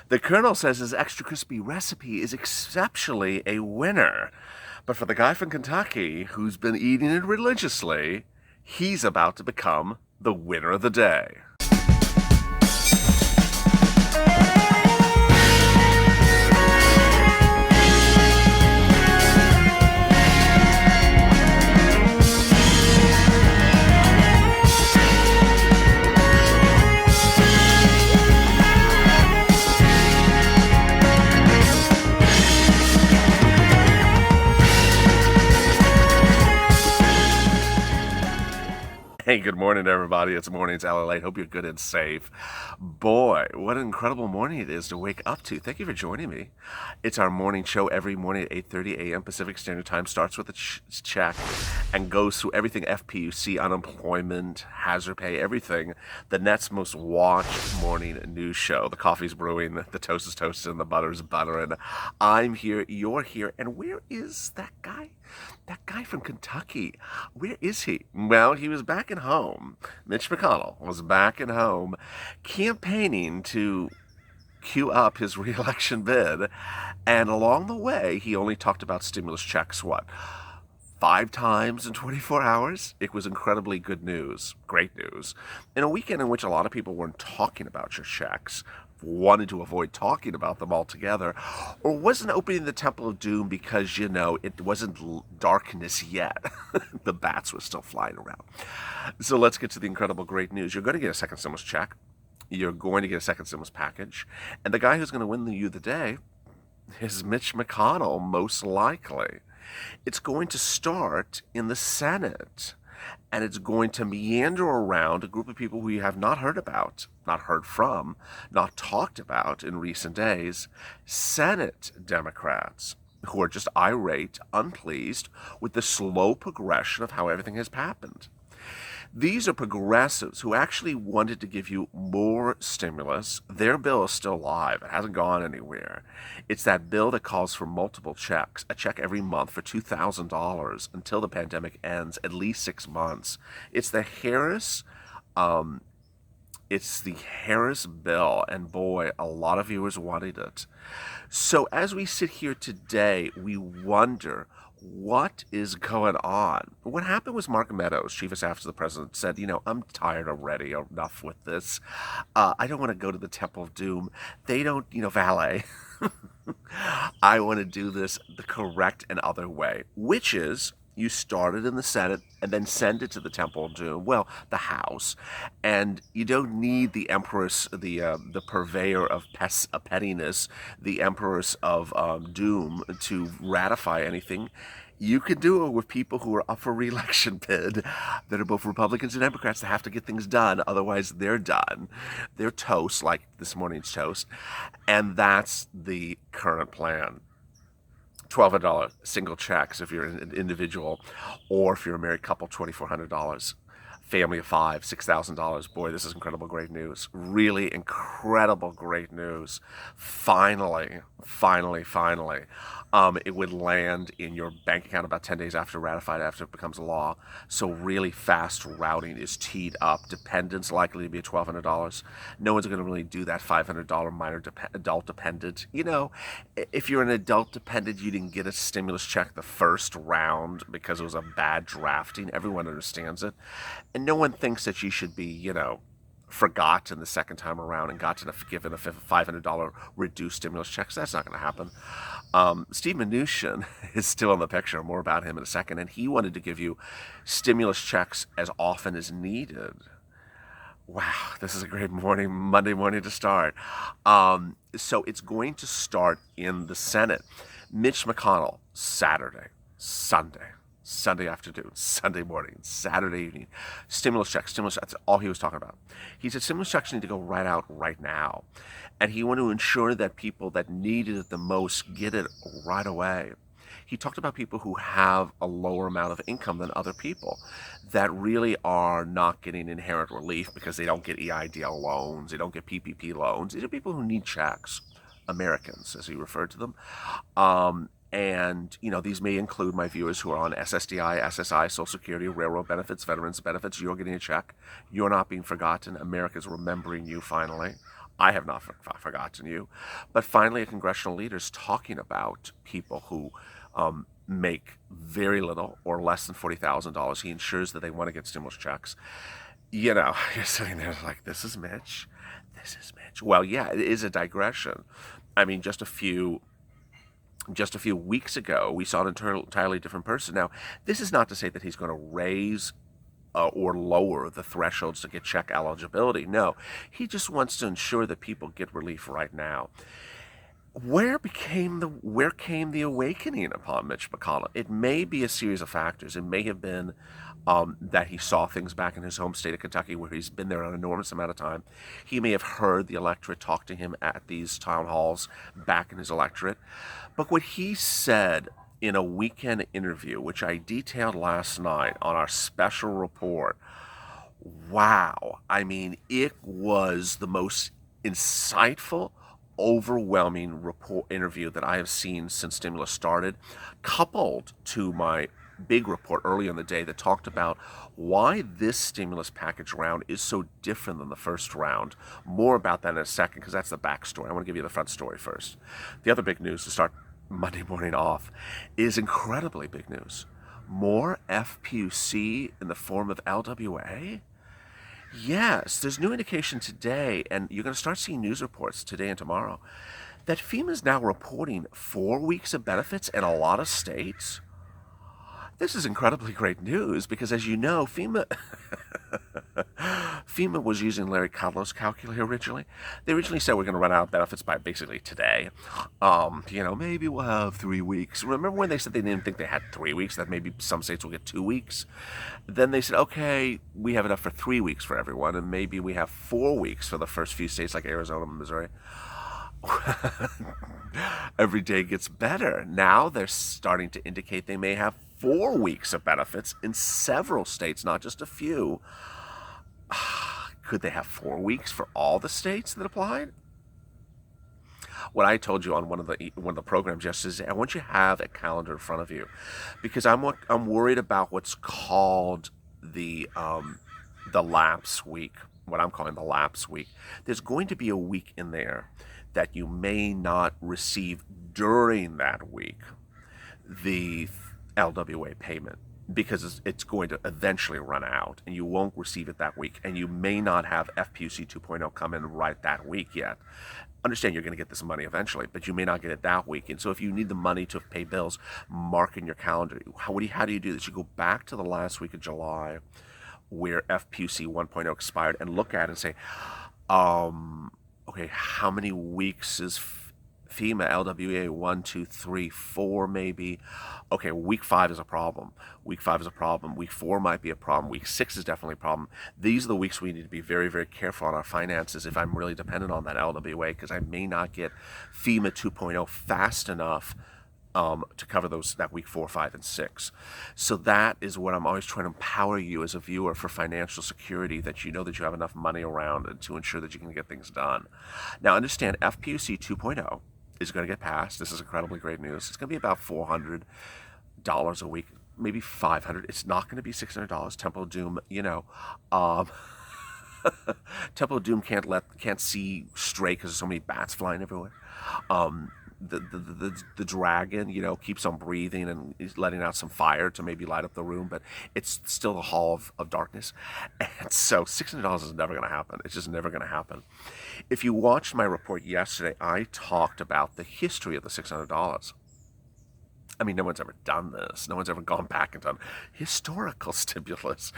The Colonel says his extra crispy recipe is exceptionally a winner. But for the guy from Kentucky who's been eating it religiously, he's about to become the winner of the day. Hey, good morning, everybody. It's Mornings LALATE. Hope you're good and safe. Boy, what an incredible morning it is to wake up to. Thank you for joining me. It's our morning show every morning at 8:30 a.m. Pacific Standard Time. Starts with a check and goes through everything FPUC, unemployment, hazard pay, everything. The net's most watched morning news show. The coffee's brewing, the toast is toasted, and the butter's buttering. I'm here, you're here, and where is that guy? That guy from Kentucky, where is he? Well, he was back at home. Mitch McConnell was back at home campaigning to queue up his re-election bid. And along the way, he only talked about stimulus checks, 5 times in 24 hours? It was incredibly good news, great news. In a weekend in which a lot of people weren't talking about your checks, wanted to avoid talking about them altogether, or wasn't opening the Temple of Doom because, it wasn't darkness yet. The bats were still flying around. So let's get to the incredible great news. You're going to get a second stimulus check. You're going to get a second stimulus package. And the guy who's going to win you the day is Mitch McConnell, most likely. It's going to start in the Senate. And it's going to meander around a group of people who you have not heard about, not heard from, not talked about in recent days, Senate Democrats, who are just irate, unpleased with the slow progression of how everything has happened. These are progressives who actually wanted to give you more stimulus. Their bill is still alive. It hasn't gone anywhere. It's that bill that calls for multiple checks, a check every month for $2,000 until the pandemic ends, at least 6 months. It's the Harris bill, and boy, a lot of viewers wanted it. So as we sit here today, we wonder, what is going on? What happened was Mark Meadows, chief of staff to the president, said, I'm tired already, enough with this. I don't want to go to the Temple of Doom. They don't, valet. I want to do this the correct and other way, which is you start it in the Senate and then send it to the Temple of Doom, the House. And you don't need the empress, the purveyor of pettiness, the empress of doom to ratify anything. You can do it with people who are up for re-election bid that are both Republicans and Democrats that have to get things done. Otherwise, they're done. They're toast, like this morning's toast. And that's the current plan. $1,200 single checks if you're an individual, or if you're a married couple, $2,400. Family of 5, $6,000. Boy, this is incredible great news. Really incredible great news. Finally. It would land in your bank account about 10 days after ratified, after it becomes a law. So really fast routing is teed up. Dependents likely to be at $1,200. No one's going to really do that $500 minor adult dependent. If you're an adult dependent, you didn't get a stimulus check the first round because it was a bad drafting. Everyone understands it. And no one thinks that you should be, forgotten the second time around and given a $500 reduced stimulus check. So that's not going to happen. Steve Mnuchin is still in the picture. More about him in a second. And he wanted to give you stimulus checks as often as needed. Wow, this is a great morning, Monday morning to start. So it's going to start in the Senate. Mitch McConnell, Saturday, Sunday afternoon, Sunday morning, Saturday evening, stimulus checks, that's all he was talking about. He said stimulus checks need to go right out right now. And he wanted to ensure that people that needed it the most get it right away. He talked about people who have a lower amount of income than other people that really are not getting inherent relief because they don't get EIDL loans, they don't get PPP loans. These are people who need checks, Americans, as he referred to them. And, these may include my viewers who are on SSDI, SSI, Social Security, railroad benefits, veterans benefits. You're getting a check. You're not being forgotten. America's remembering you finally. I have not forgotten you. But finally, a congressional leader is talking about people who make very little or less than $40,000. He ensures that they want to get stimulus checks. You know, you're sitting there like, this is Mitch. This is Mitch. Well, yeah, it is a digression. I mean, just a few weeks ago, we saw an entirely different person. Now, this is not to say that he's going to raise or lower the thresholds to get check eligibility. No, he just wants to ensure that people get relief right now. Where came the awakening upon Mitch McConnell? It may be a series of factors. It may have been that he saw things back in his home state of Kentucky where he's been there an enormous amount of time. He may have heard the electorate talk to him at these town halls back in his electorate. But what he said in a weekend interview, which I detailed last night on our special report, wow. I mean, it was the most insightful, overwhelming interview that I have seen since stimulus started, coupled to my big report early in the day that talked about why this stimulus package round is so different than the first round. More about that in a second, because that's the backstory. I want to give you the front story first. The other big news to start Monday morning off is incredibly big news. More FPUC in the form of LWA? Yes, there's new indication today, and you're going to start seeing news reports today and tomorrow, that FEMA is now reporting 4 weeks of benefits in a lot of states. This is incredibly great news because, as you know, FEMA was using Larry Kudlow's calculator originally. They originally said we're going to run out of benefits by basically today. Maybe we'll have 3 weeks. Remember when they said they didn't think they had 3 weeks, that maybe some states will get 2 weeks? Then they said, okay, we have enough for 3 weeks for everyone, and maybe we have 4 weeks for the first few states like Arizona and Missouri. Every day gets better. Now they're starting to indicate they may have 4 weeks of benefits in several states, not just a few. Could they have 4 weeks for all the states that applied? What I told you on one of the programs yesterday, I want you to have a calendar in front of you, because I'm worried about what's called the lapse week. What I'm calling the lapse week. There's going to be a week in there that you may not receive during that week the LWA payment, because it's going to eventually run out and you won't receive it that week, and you may not have FPUC 2.0 come in right that week yet. Understand you're going to get this money eventually, but you may not get it that week. And so if you need the money to pay bills, mark in your calendar. How do you do this? You go back to the last week of July where FPUC 1.0 expired and look at it and say, okay, how many weeks is FEMA LWA? 1, 2, 3, 4 maybe. Okay, week 5 is a problem. Week 5 is a problem. Week 4 might be a problem. Week 6 is definitely a problem. These are the weeks we need to be very, very careful on our finances if I'm really dependent on that LWA, because I may not get FEMA 2.0 fast enough to cover that week 4, 5, and 6. So that is what I'm always trying to empower you as a viewer for financial security, that you know that you have enough money around and to ensure that you can get things done. Now understand, FPUC 2.0 is going to get passed. This is incredibly great news. It's going to be about $400 a week, maybe $500. It's not going to be $600. Temple of Doom, Temple of Doom can't see straight because there's so many bats flying everywhere. The dragon, keeps on breathing and is letting out some fire to maybe light up the room, but it's still the hall of darkness. And so $600 is never going to happen. It's just never going to happen. If you watched my report yesterday, I talked about the history of the $600. I mean, no one's ever done this. No one's ever gone back and done historical stimulus.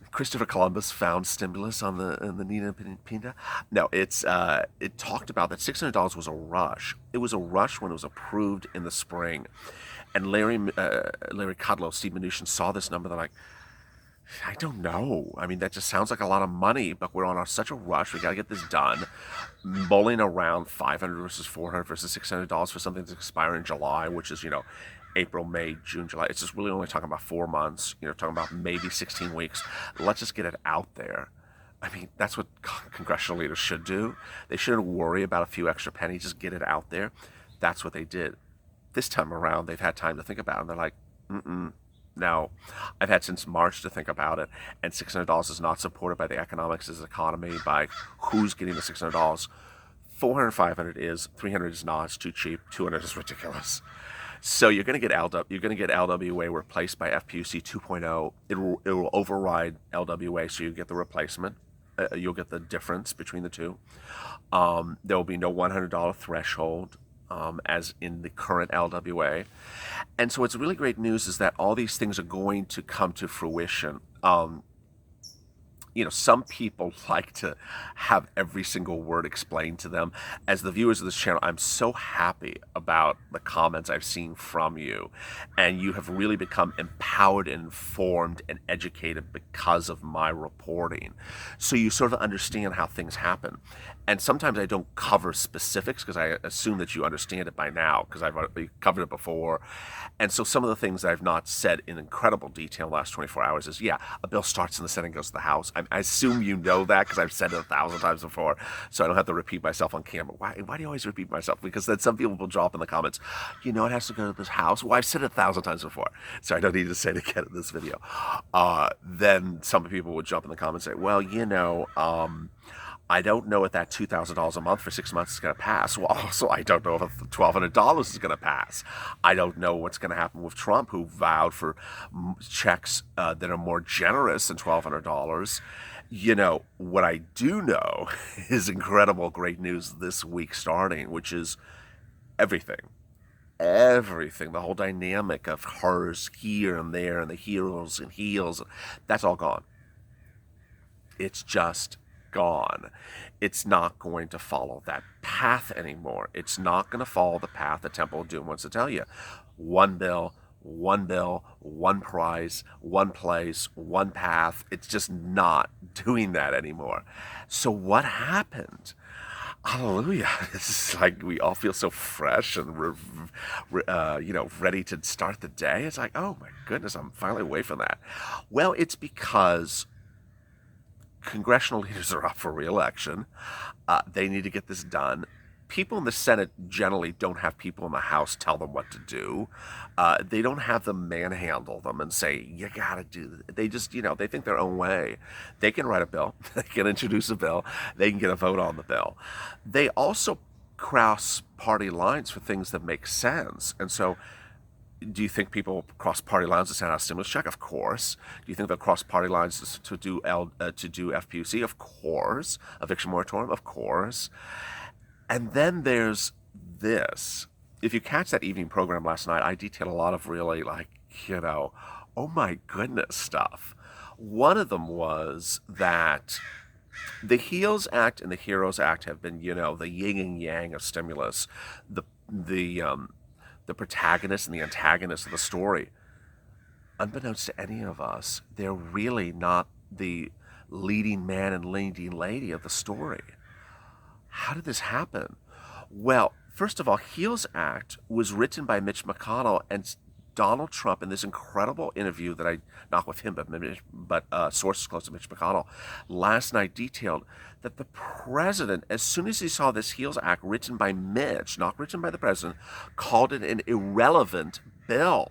Christopher Columbus found stimulus on the Nina Pinta. No, it talked about that $600 was a rush. It was a rush when it was approved in the spring. And Larry Kudlow, Steve Mnuchin saw this number. They're like, I don't know. I mean, that just sounds like a lot of money, but we're on such a rush. We got to get this done. Mulling around $500 versus $400 versus $600 for something that's expiring in July, which is, April, May, June, July. It's just really only talking about 4 months, talking about maybe 16 weeks. Let's just get it out there. I mean, that's what congressional leaders should do. They shouldn't worry about a few extra pennies, just get it out there. That's what they did. This time around, they've had time to think about it, and they're like, Now, I've had since March to think about it, and $600 is not supported by the economics of the economy, by who's getting the $600. 400, 500 is, 300 is not, it's too cheap, 200 is ridiculous. So you're going to get LWA replaced by FPUC 2.0. It will override LWA, so you get the replacement. You'll get the difference between the two. There will be no $100 threshold, as in the current LWA. And so what's really great news is that all these things are going to come to fruition. Some people like to have every single word explained to them. As the viewers of this channel, I'm so happy about the comments I've seen from you. And you have really become empowered and informed and educated because of my reporting. So you sort of understand how things happen. And sometimes I don't cover specifics because I assume that you understand it by now because I've already covered it before. And so some of the things that I've not said in incredible detail in the last 24 hours is, yeah, a bill starts in the Senate and goes to the House. I assume you know that because I've said it 1,000 times before, so I don't have to repeat myself on camera. Why do you always repeat myself? Because then some people will drop in the comments, it has to go to this House. Well, I've said it 1,000 times before, so I don't need to say it again in this video. Then some people would jump in the comments and say, well, I don't know if that $2,000 a month for 6 months is going to pass. Well, also, I don't know if $1,200 is going to pass. I don't know what's going to happen with Trump, who vowed for checks that are more generous than $1,200. What I do know is incredible great news this week starting, which is everything. Everything, the whole dynamic of hers here and there and the heroes and heels, that's all gone. It's just gone. It's not going to follow that path anymore. It's not going to follow the path the Temple of Doom wants to tell you. One bill, one prize, one place, one path. It's just not doing that anymore. So what happened? Hallelujah. It's like we all feel so fresh and, ready to start the day. It's like, oh my goodness, I'm finally away from that. Well, it's because congressional leaders are up for re-election. They need to get this done. People in the Senate generally don't have people in the House tell them what to do. They don't have them manhandle them and say, you gotta do it. They just, they think their own way. They can write a bill. They can introduce a bill. They can get a vote on the bill. They also cross party lines for things that make sense. And so, do you think people cross party lines to send out a stimulus check? Of course. Do you think they'll cross party lines to do FPUC? Of course. Eviction moratorium? Of course. And then there's this. If you catch that evening program last night, I detailed a lot of really oh my goodness stuff. One of them was that the HEALS Act and the HEROES Act have been, the yin and yang of stimulus. The protagonist and the antagonist of the story. Unbeknownst to any of us, they're really not the leading man and leading lady of the story. How did this happen? Well, first of all, HEALS Act was written by Mitch McConnell, and Donald Trump, in this incredible interview that not with him, but sources close to Mitch McConnell, last night detailed that the president, as soon as he saw this HEALS Act written by Mitch, not written by the president, called it an irrelevant bill.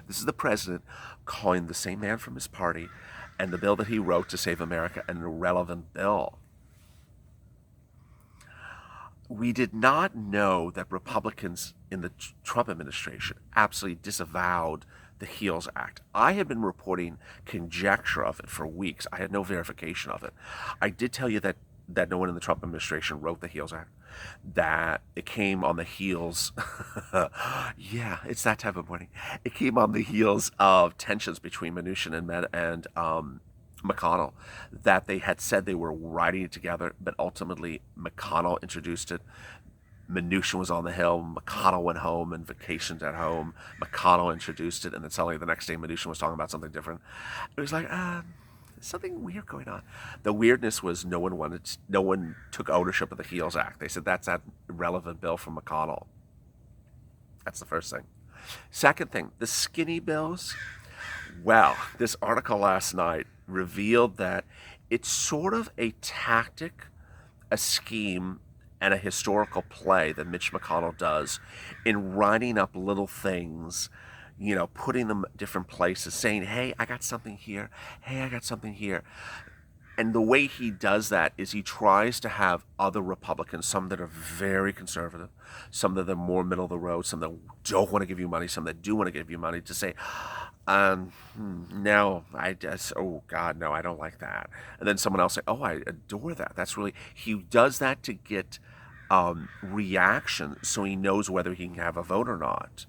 This is the president calling the same man from his party and the bill that he wrote to save America an irrelevant bill. We did not know that Republicans in the Trump administration absolutely disavowed the HEALS Act. I had been reporting conjecture of it for weeks. I had no verification of it. I did tell you that no one in the Trump administration wrote the HEALS Act, that it came on the heels, yeah, it's that type of morning. It came on the heels of tensions between Mnuchin and McConnell, that they had said they were writing it together, but ultimately McConnell introduced it. Mnuchin was on the Hill. McConnell went home and vacationed at home. McConnell introduced it, and then suddenly the next day Mnuchin was talking about something different. It was like, something weird going on. The weirdness was no one took ownership of the HEALS Act. They said that's that irrelevant bill from McConnell. That's the first thing. Second thing, the skinny bills. Well, this article last night revealed that it's sort of a tactic, a scheme, and a historical play that Mitch McConnell does in writing up little things, putting them different places, saying, hey, I got something here. Hey, I got something here. And the way he does that is he tries to have other Republicans, some that are very conservative, some that are more middle of the road, some that don't want to give you money, some that do want to give you money, to say, no, oh God, no, I don't like that. And then someone else say, oh, I adore that. That's really, he does that to get reaction so he knows whether he can have a vote or not.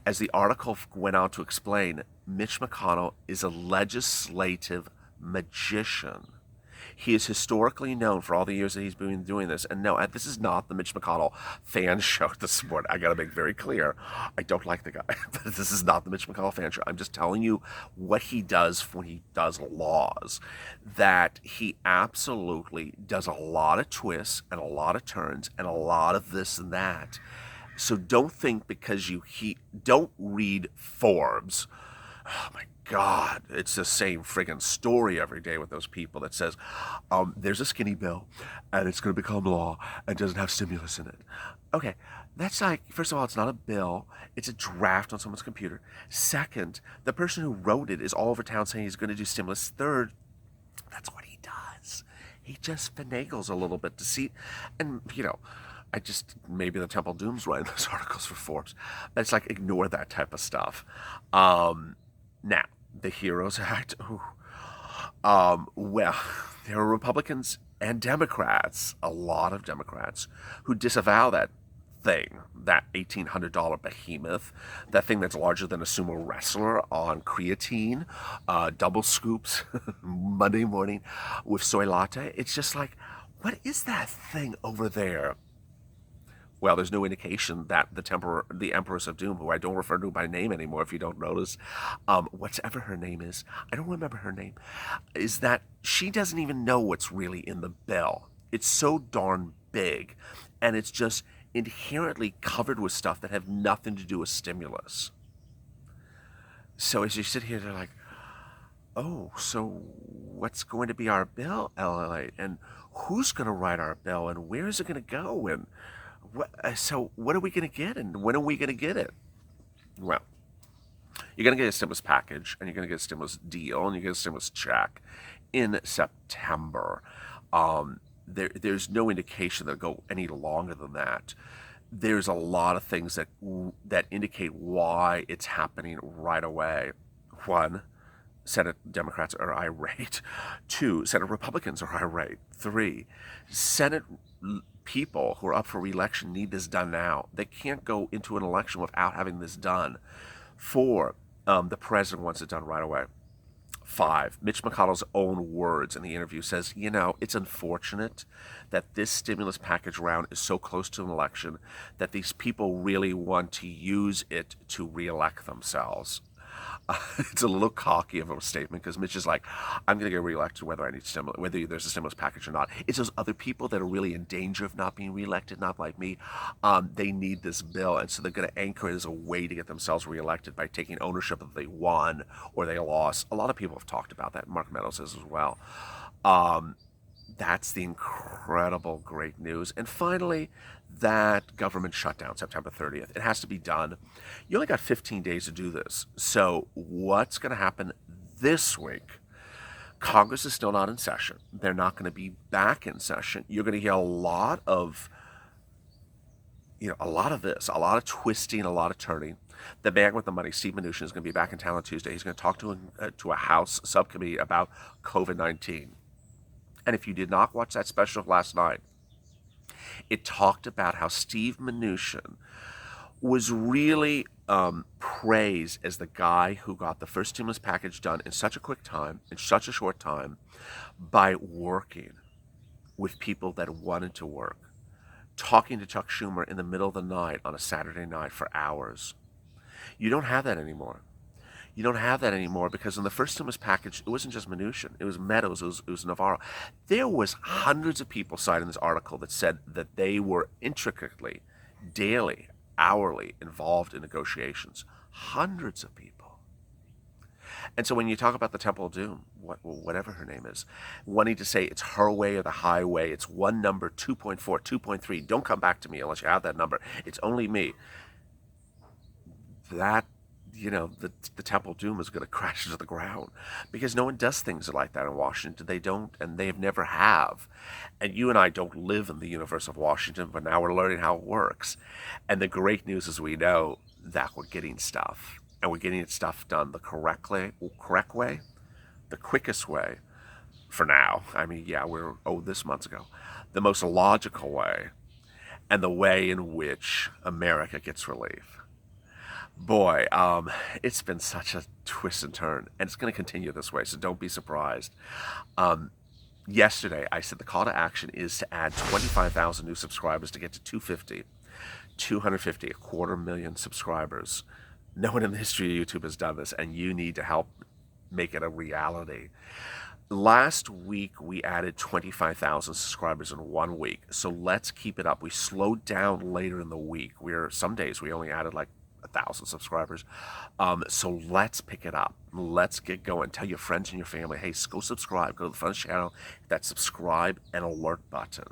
As the article went on to explain, Mitch McConnell is a legislative magician. He is historically known for all the years that he's been doing this. And no, this is not the Mitch McConnell fan show this morning. I got to make very clear, I don't like the guy. This is not the Mitch McConnell fan show. I'm just telling you what he does when he does laws, that he absolutely does a lot of twists and a lot of turns and a lot of this and that. So don't think because don't read Forbes. Oh my God, it's the same friggin' story every day with those people that says, there's a skinny bill and it's going to become law and doesn't have stimulus in it. Okay, that's like, first of all, it's not a bill. It's a draft on someone's computer. Second, the person who wrote it is all over town saying he's going to do stimulus. Third, that's what he does. He just finagles a little bit to see, and maybe the Temple Doom's writing those articles for Forbes. But it's like, ignore that type of stuff. Now, the HEROES Act, well, there are Republicans and Democrats, a lot of Democrats, who disavow that thing, that $1,800 behemoth, that thing that's larger than a sumo wrestler on creatine, double scoops Monday morning with soy latte. It's just like, what is that thing over there? Well, there's no indication that the Empress of Doom, who I don't refer to by name anymore if you don't notice, whatever her name is, I don't remember her name, is that she doesn't even know what's really in the bill. It's so darn big, and it's just inherently covered with stuff that have nothing to do with stimulus. So as you sit here, they're like, oh, so what's going to be our bill, LALATE? And who's going to write our bill? And where is it going to go? And so what are we going to get, and when are we going to get it? Well, you're going to get a stimulus package, and you're going to get a stimulus deal, and you get a stimulus check in September. There's no indication that it'll go any longer than that. There's a lot of things that indicate why it's happening right away. One, Senate Democrats are irate. Two, Senate Republicans are irate. Three, Senate people who are up for re-election need this done now. They can't go into an election without having this done. Four, the president wants it done right away. Five, Mitch McConnell's own words in the interview says, it's unfortunate that this stimulus package round is so close to an election that these people really want to use it to re-elect themselves. It's a little cocky of a statement because Mitch is like, I'm going to get reelected whether I need stimulus, whether there's a stimulus package or not. It's those other people that are really in danger of not being reelected, not like me. They need this bill, and so they're going to anchor it as a way to get themselves reelected by taking ownership of they won or they lost. A lot of people have talked about that. Mark Meadows says as well. That's the incredible great news. And finally, that government shutdown, September 30th. It has to be done. You only got 15 days to do this. So what's going to happen this week? Congress is still not in session. They're not going to be back in session. You're going to hear a lot of this, a lot of twisting, a lot of turning. The man with the money, Steve Mnuchin, is going to be back in town on Tuesday. He's going to talk to a House subcommittee about COVID-19. And if you did not watch that special last night, it talked about how Steve Mnuchin was really praised as the guy who got the first stimulus package done in such a quick time, in such a short time, by working with people that wanted to work, talking to Chuck Schumer in the middle of the night on a Saturday night for hours. You don't have that anymore. You don't have that anymore because in the first stimulus package, it wasn't just Mnuchin. It was Meadows. It was Navarro. There was hundreds of people cited in this article that said that they were intricately, daily, hourly involved in negotiations. Hundreds of people. And so when you talk about the Temple of Doom, whatever her name is, wanting to say it's her way or the highway, it's one number, 2.4, 2.3, don't come back to me unless you have that number. It's only me. That the Temple of Doom is going to crash to the ground because no one does things like that in Washington. They don't, and they have never have. And you and I don't live in the universe of Washington, but now we're learning how it works. And the great news is we know that we're getting stuff, and we're getting stuff done the correct way, the quickest way for now. I mean, yeah, this months ago, the most logical way, and the way in which America gets relief. Boy, it's been such a twist and turn, and it's going to continue this way, so don't be surprised. Yesterday, I said the call to action is to add 25,000 new subscribers to get to 250, 250,000 subscribers. No one in the history of YouTube has done this, and you need to help make it a reality. Last week, we added 25,000 subscribers in 1 week, so let's keep it up. We slowed down later in the week. Some days we only added like 1,000 subscribers. So let's pick it up. Let's get going. Tell your friends and your family, hey, go subscribe. Go to the front channel, hit that subscribe and alert button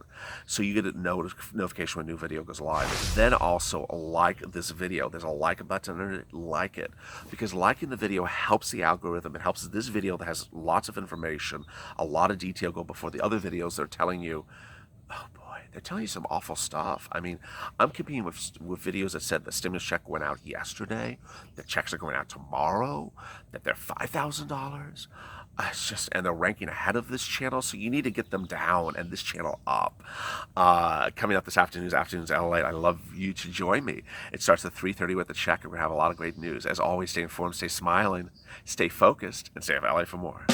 so you get a notification when a new video goes live. Then also like this video. There's a like button under it. Like it. Because liking the video helps the algorithm. It helps this video that has lots of information, a lot of detail go before the other videos that are telling you, oh boy, they're telling you some awful stuff. I mean, I'm competing with videos that said the stimulus check went out yesterday, the checks are going out tomorrow, that they're $5,000. It's just, and they're ranking ahead of this channel, so you need to get them down and this channel up. Coming up this afternoon's LALATE, I love you to join me. It starts at 3:30 with the check, and we're going to have a lot of great news. As always, stay informed, stay smiling, stay focused, and stay up LA for more.